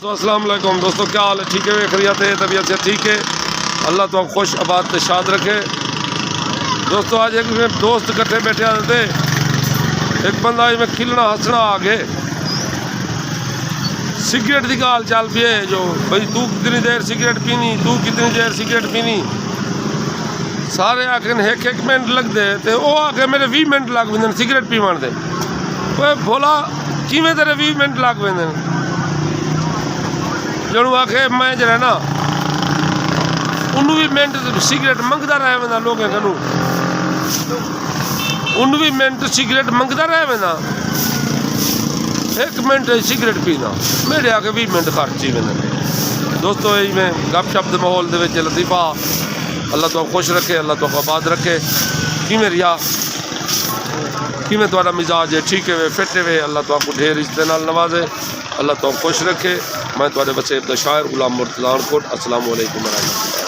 तो अस्सलाम वालेकुम दोस्तों, क्या हाल है? ठीक है, खैरियत है, तबीयत से ठीक है। अल्लाह तो खुश आबाद ते शाद रखे। दोस्तों आज एक दोस्त इकट्ठे बैठे थे, एक बंदा में खिलना हंसना आ गए, सिगरेट की गाल चल पी है जो भाई तू कितनी देर सिगरेट पीनी, तू कितनी देर सिगरेट पीनी। सारे आखिर एक मिनट लगते तो वो आके मेरे 20 मिनट लग पेंदे सिगरेट पीवन दे। बोला किमें तेरे 20 मिनट लग पेंदे? जड़ू आखे मैं जरा ना उन्नू भी मिनट सिगरेट मंगता रह वेंदा लोगों कनू, उन्नू भी मिनट सिगरेट मंगता रह वेंदा, 1 मिनट सिगरेट पीना मेरे आके 20 मिनट खर्च ही वेंदे। दोस्तों यही मैं गपशप के माहौल के लतीफ़ा, अल्लाह तो खुश रखे, अल्लाह तो आबाद रखे। किमें रिया किमें तुहाडा मिजाज है, ठीक है वे फिट है, अल्लाह तो आपको ढेर इज्जत नाल नवाजे, अल्लाह तो खुश रखे। मैं तुहाडे वसेब दा शायर गुलाम मुर्तज़ा कोट। अस्सलाम वालेकुम।